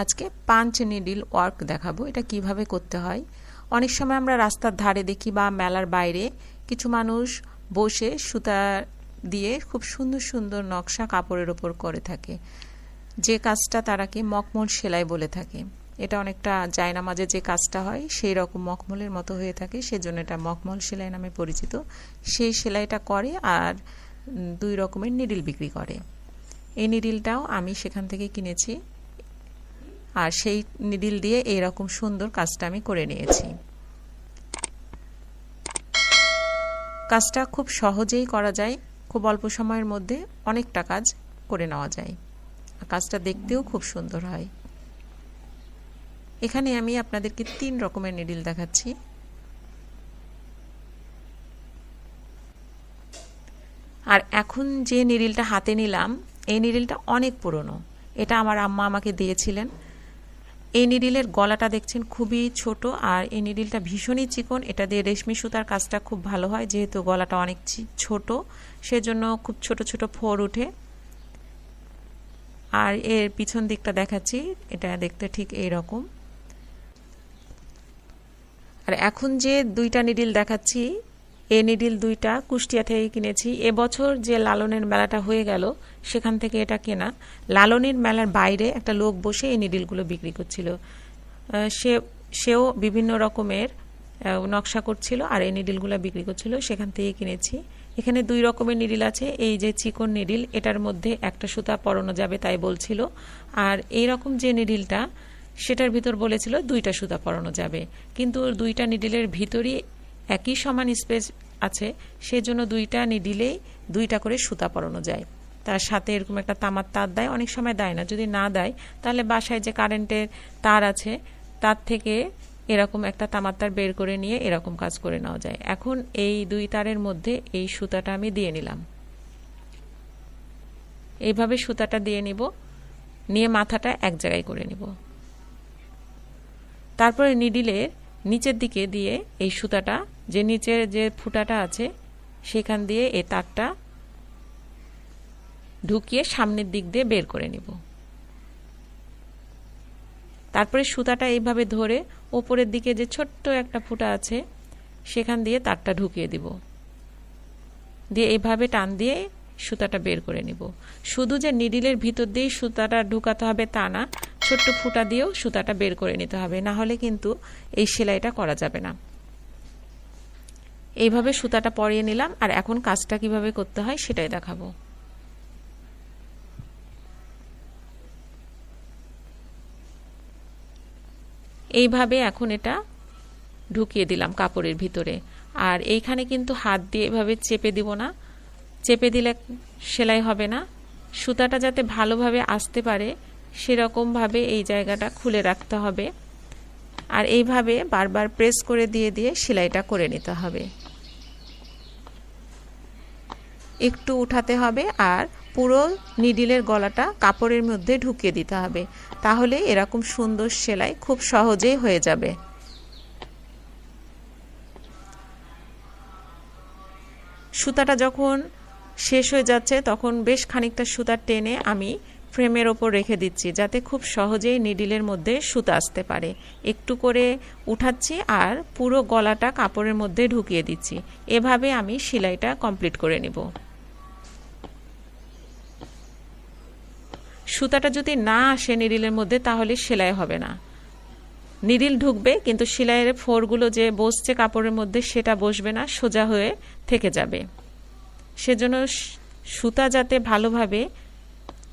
আজকে punch needle work দেখাবো। এটা কিভাবে করতে হয়। অনেক সময় আমরা রাস্তার ধারে দেখি বা মেলার বাইরে কিছু মানুষ বসে সুতা দিয়ে খুব সুন্দর সুন্দর নকশা কাপড়ের ওপর করে থাকে, যে কাজটা তারাকে মখমল সেলাই বলে থাকে। এটা অনেকটা জায়নামাজে যে কাজটা হয় সেই রকম মখমলের মতো হয়ে থাকে, সেজন্য এটা মখমল সেলাই নামে পরিচিত। সেই সেলাইটা করে আর 2 রকমের নিডল বিক্রি করে। এই নিডলটাও আমি সেখান থেকে কিনেছি, আর সেই নিডল দিয়ে এইরকম সুন্দর কাজটা আমি করে নিয়েছি। কাজটা খুব সহজেই করা যায়, খুব অল্প সময়ের মধ্যে অনেকটা কাজ করে নেওয়া যায়। কাজটা দেখতেও খুব সুন্দর হয়। এখানে আমি আপনাদেরকে 3 রকমের নিডল দেখাচ্ছি। আর এখন যে নিডলটা হাতে নিলাম, এই নিডলটা অনেক পুরনো। এটা আমার আম্মা আমাকে দিয়েছিলেন। এই নিডলের গলাটা দেখছেন খুবই ছোট, আর এই নিডলটা ভীষণই চিকন। এটা দিয়ে রেশমি সুতার কাজটা খুব ভালো হয়, যেহেতু গলাটা অনেক ছোট, সেজন্য খুব ছোট ছোট ফোর উঠে। আর এর পিছন দিকটা দেখাচ্ছি, এটা দেখতে ঠিক এই রকম। আর এখন যে 2টা নিডল দেখাচ্ছি, এই নিডল 2টা কুষ্টিয়া থেকে কিনেছি। এবছর যে লালনের মেলাটা হয়ে গেল সেখান থেকে এটা কেনা। লালনের মেলার বাইরে একটা লোক বসে এই নিডলগুলো বিক্রি করছিল। সেও বিভিন্ন রকমের নকশা করছিল আর এই নিডলগুলো বিক্রি করছিল, সেখান থেকে কিনেছি। এখানে 2 রকমের নিডল আছে। এই যে চিকন নিডল, এটার মধ্যে একটা সুতা পরানো যাবে তাই বলছিল। আর এই রকম যে নিডলটা, সেটার ভিতর বলেছিল 2টা সুতা পরানো যাবে, কিন্তু 2টা নিডলের ভিতরই একই সমান স্পেস আছে, সেজন্য 2টা নিডলেই 2টা করে সুতা পরানো যায়। তার সাথে এরকম একটা তামার তার দেয়, অনেক সময় দেয় না। যদি না দেয় তাহলে বাসায় যে কারেন্টের তার আছে তার থেকে এরকম একটা তামার তার বের করে নিয়ে এরকম কাজ করে নেওয়া যায়। এখন এই 2 তারের মধ্যে এই সুতাটা আমি দিয়ে নিলাম। এইভাবে সুতাটা দিয়ে নিব, নিয়ে মাথাটা এক জায়গায় করে নিব। তারপরে নিডলের নিচের দিকে দিয়ে এই সুতাটা, যে নিচের যে ফুটাটা আছে সেখান দিয়ে এই তারটা ঢুকিয়ে সামনের দিক দিয়ে বের করে নিব। তারপরে সুতাটা এইভাবে ধরে ওপরের দিকে যে ছোট্ট একটা ফুটা আছে সেখান দিয়ে তারটা ঢুকিয়ে দিব, দিয়ে এইভাবে টান দিয়ে সুতাটা বের করে নিব। শুধু যে নিডলের ভিতর দিয়ে সুতাটা ঢুকাতে হবে তা না, ছোট্ট ফুটা দিয়েও সুতাটা বের করে নিতে হবে, না হলে কিন্তু এই সেলাইটা করা যাবে না। এইভাবে সুতাটা পরিয়ে নিলাম। আর এখন কাজটা কিভাবে করতে হয় সেটাই দেখাবো। এইভাবে এখন এটা ঢুকিয়ে দিলাম কাপড়ের ভিতরে। আর এইখানে কিন্তু হাত দিয়ে এভাবে চেপে দিব না, চেপে দিলে সেলাই হবে না। সুতাটা যাতে ভালোভাবে আসতে পারে সেরকমভাবে এই জায়গাটা খুলে রাখতে হবে। আর এইভাবে বারবার প্রেস করে দিয়ে দিয়ে সেলাইটা করে নিতে হবে। একটু উঠাতে হবে আর পুরো নিডলের গলাটা কাপড়ের মধ্যে ঢুকিয়ে দিতে হবে, তাহলে এরকম সুন্দর সেলাই খুব সহজেই হয়ে যাবে। সুতাটা যখন শেষ হয়ে যাচ্ছে তখন বেশ খানিকটা সুতা টেনে আমি ফ্রেমের ওপর রেখে দিচ্ছি, যাতে খুব সহজেই নিডলের মধ্যে সুতা আসতে পারে। একটু করে উঠাচ্ছি আর পুরো গলাটা কাপড়ের মধ্যে ঢুকিয়ে দিচ্ছি। এভাবে আমি সেলাইটা কমপ্লিট করে নিব। সুতাটা যদি না আসে নিডলের মধ্যে তাহলে সেলাই হবে না। নিডল ঢুকবে কিন্তু সেলাইয়ের ফোরগুলো যে বসছে কাপড়ের মধ্যে সেটা বসবে না, সোজা হয়ে থেকে যাবে। সেজন্য সুতা যাতে ভালোভাবে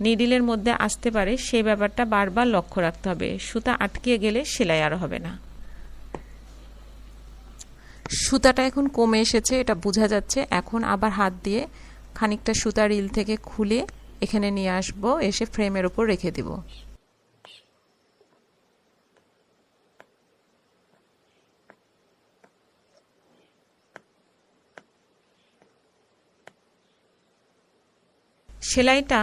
নিডলের মধ্যে আসতে পারে সেই ব্যাপারটা বারবার লক্ষ্য রাখতে হবে। সুতা আটকে গেলে সেলাই আর হবে না। সুতাটা এখন কমে এসেছে, এটা বোঝা যাচ্ছে। এখন আবার হাত দিয়ে খানিকটা সুতা রিল থেকে খুলে এখানে নিয়ে আসবো, এসে ফ্রেমের উপর রেখে দিব। সেলাইটা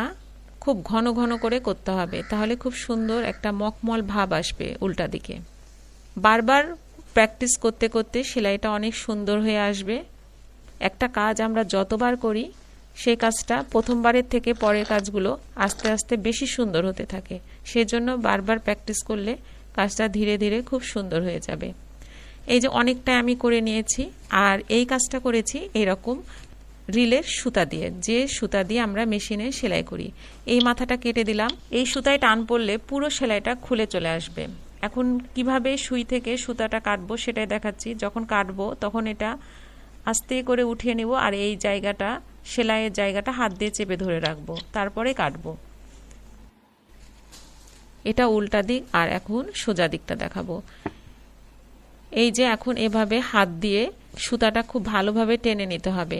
খুব ঘন ঘন করে করতে হবে, তাহলে খুব সুন্দর একটা মখমল ভাব আসবে উল্টা দিকে। বারবার প্র্যাকটিস করতে করতে সেলাইটা অনেক সুন্দর হয়ে আসবে। একটা কাজ আমরা যতবার করি সেই কাজটা প্রথমবারের থেকে পরের কাজগুলো আস্তে আস্তে বেশি সুন্দর হতে থাকে। সেজন্য বারবার প্র্যাকটিস করলে কাজটা ধীরে ধীরে খুব সুন্দর হয়ে যাবে। এই যে অনেকটা আমি করে নিয়েছি, আর এই কাজটা করেছি এরকম রিলের সুতা দিয়ে, যে সুতা দিয়ে আমরা মেশিনে সেলাই করি। এই মাথাটা কেটে দিলাম। এই সুতায় টান পড়লে পুরো সেলাইটা খুলে চলে আসবে। এখন কিভাবে সুই থেকে সুতাটা কাটবো সেটাই দেখাচ্ছি। যখন কাটবো তখন এটা আস্তে করে উঠিয়ে নিব, আর এই জায়গাটা, সেলাইয়ের জায়গাটা হাত দিয়ে চেপে ধরে রাখবো, তারপরে কাটবো। এটা উল্টা দিক, আর এখন সোজা দিকটা দেখাবো। এই যে এখন এভাবে হাত দিয়ে সুতাটা খুব ভালোভাবে টেনে নিতে হবে।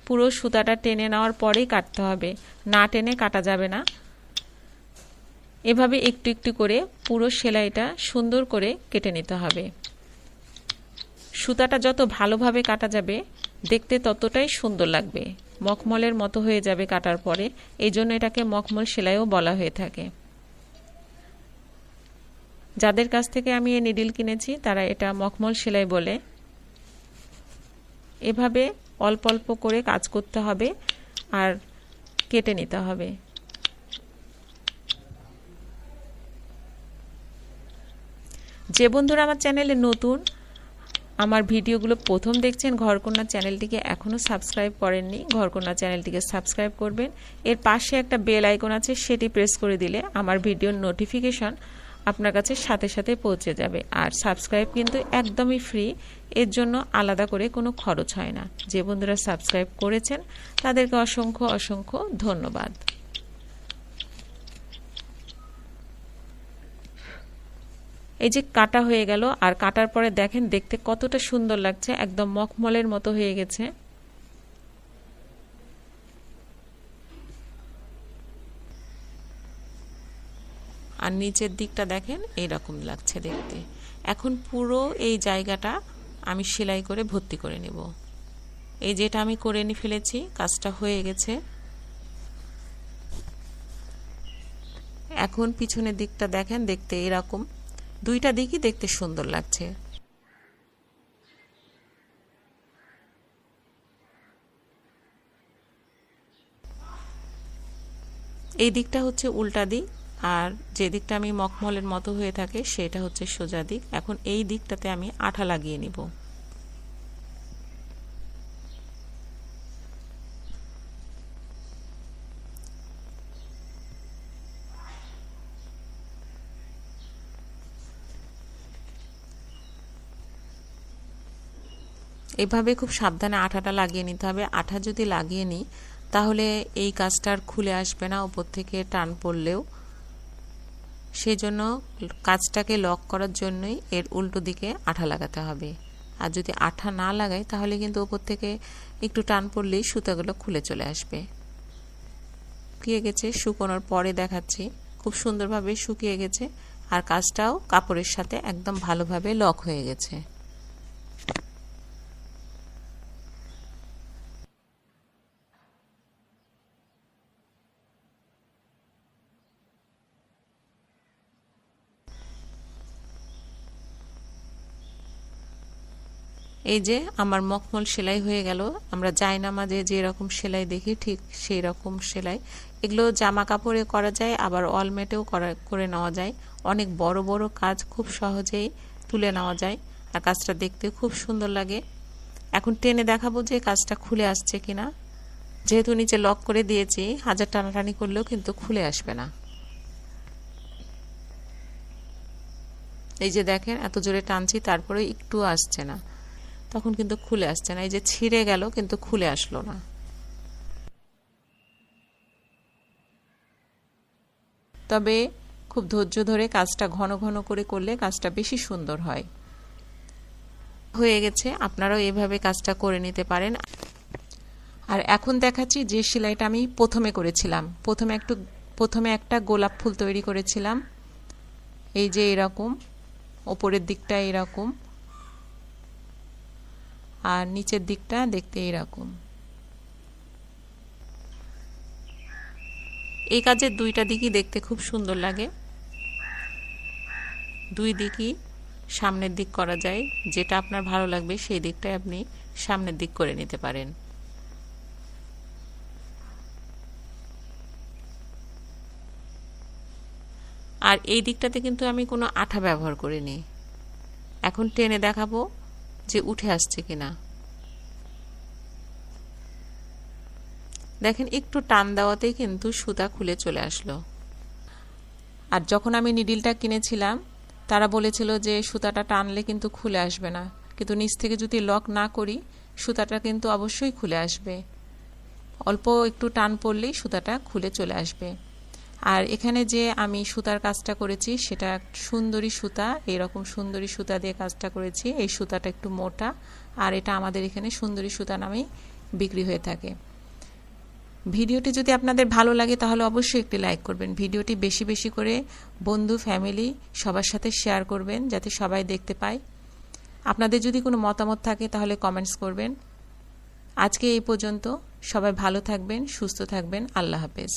পুরো সুতাটা টেনে নেওয়ার পরেই কাটতে হবে, না টেনে কাটা যাবে না। এভাবে একটু একটু করে পুরো সেলাইটা সুন্দর করে কেটে নিতে হবে। সুতাটা যত ভালোভাবে কাটা যাবে দেখতে ততটাই সুন্দর লাগবে, মখমলের মতো হয়ে যাবে কাটার পরে। এই জন্য এটাকে মখমল সেলাইও বলা হয়ে থাকে। যাদের কাছ থেকে আমি এই নিডল কিনেছি তারা এটা মখমল সেলাই বলে। এভাবে অল্প অল্প করে কাজ করতে হবে আর কেটে নিতে হবে। যে বন্ধুরা আমার চ্যানেলে নতুন, আমার ভিডিওগুলো প্রথম দেখছেন, ঘরকন্যা চ্যানেলটিকে এখনও সাবস্ক্রাইব করেননি, ঘরকন্যা চ্যানেলটিকে সাবস্ক্রাইব করবেন। এর পাশে একটা বেল আইকন আছে, সেটি প্রেস করে দিলে আমার ভিডিওর নোটিফিকেশন আপনার কাছে সাথে সাথে পৌঁছে যাবে। আর সাবস্ক্রাইব কিন্তু একদমই ফ্রি, এর জন্য আলাদা করে কোনো খরচ হয় না। যে বন্ধুরা সাবস্ক্রাইব করেছেন তাদেরকে অসংখ্য অসংখ্য ধন্যবাদ। এই যে কাটা হয়ে গেল, আর কাটার পরে দেখেন দেখতে কতটা সুন্দর লাগছে, একদম মখমলের মতো হয়ে গেছে। আর নিচের দিকটা দেখেন এইরকম লাগছে দেখতে। এখন পুরো এই জায়গাটা আমি সেলাই করে ভর্তি করে নেব। এই যেটা আমি করে নিয়ে ফেলেছি, কাজটা হয়ে গেছে। এখন পিছনের দিকটা দেখেন দেখতে এরকম, দুইটা দিকই দেখতে সুন্দর লাগছে। এই দিকটা হচ্ছে উল্টা দিক, আর যে দিকটা আমি মখমলের মতো হয়ে থাকে সেটা হচ্ছে সোজা দিক। এখন এই দিকটাতে আমি আঠা লাগিয়ে নিব। এভাবে খুব সাবধানে আঠাটা লাগিয়ে নিতে হবে। আঠা যদি লাগিয়ে নিই তাহলে এই কাজটা আর খুলে আসবে না উপর থেকে টান পড়লেও। সেই জন্য কাজটাকে লক করার জন্যই এর উল্টো দিকে আঠা লাগাতে হবে। আর যদি আঠা না লাগাই তাহলে কিন্তু উপর থেকে একটু টান পড়লেই সুতাগুলো খুলে চলে আসবে। শুকিয়ে গেছে, শুকোনোর পরে দেখাচ্ছি, খুব সুন্দরভাবে শুকিয়ে গেছে, আর কাজটাও কাপড়ের সাথে একদম ভালোভাবে লক হয়ে গেছে। এই যে আমার মখমল সেলাই হয়ে গেল। আমরা জায়নামাজে যে রকম সেলাই দেখি ঠিক সেই রকম সেলাই। এগুলো জামা কাপড়ে করা যায়, আবার অলমেটেও করে নেওয়া যায়। অনেক বড় বড় কাজ খুব সহজেই তুলে নেওয়া যায়, আর কাজটা দেখতে খুব সুন্দর লাগে। এখন টেনে দেখাবো যে কাজটা খুলে আসছে কিনা। যেহেতু নিচে লক করে দিয়েছি, হাজার টানাটানি করলেও কিন্তু খুলে আসবে না। এই যে দেখেন এত জোরে টানছি তারপরে একটু আসছে না, তখন কিন্তু খুলে আসছে না। এই যে ছিঁড়ে গেল কিন্তু খুলে আসলো না। তবে খুব ধৈর্য ধরে কাজটা ঘন ঘন করে করলে কাজটা বেশি সুন্দর হয়। হয়ে গেছে, আপনারাও এভাবে কাজটা করে নিতে পারেন। আর এখন দেখাচ্ছি যে সেলাইটা আমি প্রথমে করেছিলাম। প্রথমে একটা গোলাপ ফুল তৈরি করেছিলাম। এই যে এরকম, ওপরের দিকটা এরকম, আর নিচের দিকটা দেখতে এরকম। এই কাজের দুইটা দিকই দেখতে খুব সুন্দর লাগে। দুই দিকই সামনের দিক করা যায়, যেটা আপনার ভালো লাগবে সেই দিকটাই আপনি সামনের দিক করে নিতে পারেন। আর এই দিকটাতে কিন্তু আমি কোনো আঠা ব্যবহার করিনি। এখন টেনে দেখাবো যে উঠে আসছে কিনা। দেখেন একটু টান দেওয়াতেই কিন্তু সুতা খুলে চলে আসলো। আর যখন আমি নিডিলটা কিনেছিলাম তারা বলেছিল যে সুতাটা টানলে কিন্তু খুলে আসবে না, কিন্তু নিচ থেকে যদি লক না করি সুতাটা কিন্তু অবশ্যই খুলে আসবে। অল্প একটু টান পড়লেই সুতাটা খুলে চলে আসবে। আর এখানে যে আমি সুতার কাজটা করেছি সেটা সুন্দরী সুতা, এরকম সুন্দরী সুতা দিয়ে কাজটা করেছি। এই সুতাটা একটু মোটা, আর এটা আমাদের এখানে সুন্দরী সুতা নামেই বিক্রি হয়ে থাকে। ভিডিওটি যদি আপনাদের ভালো লাগে তাহলে অবশ্যই একটি লাইক করবেন। ভিডিওটি বেশি বেশি করে বন্ধু, ফ্যামিলি সবার সাথে শেয়ার করবেন যাতে সবাই দেখতে পায়। আপনাদের যদি কোনো মতামত থাকে তাহলে কমেন্টস করবেন। আজকে এই পর্যন্ত। সবাই ভালো থাকবেন, সুস্থ থাকবেন। আল্লাহ হাফেজ।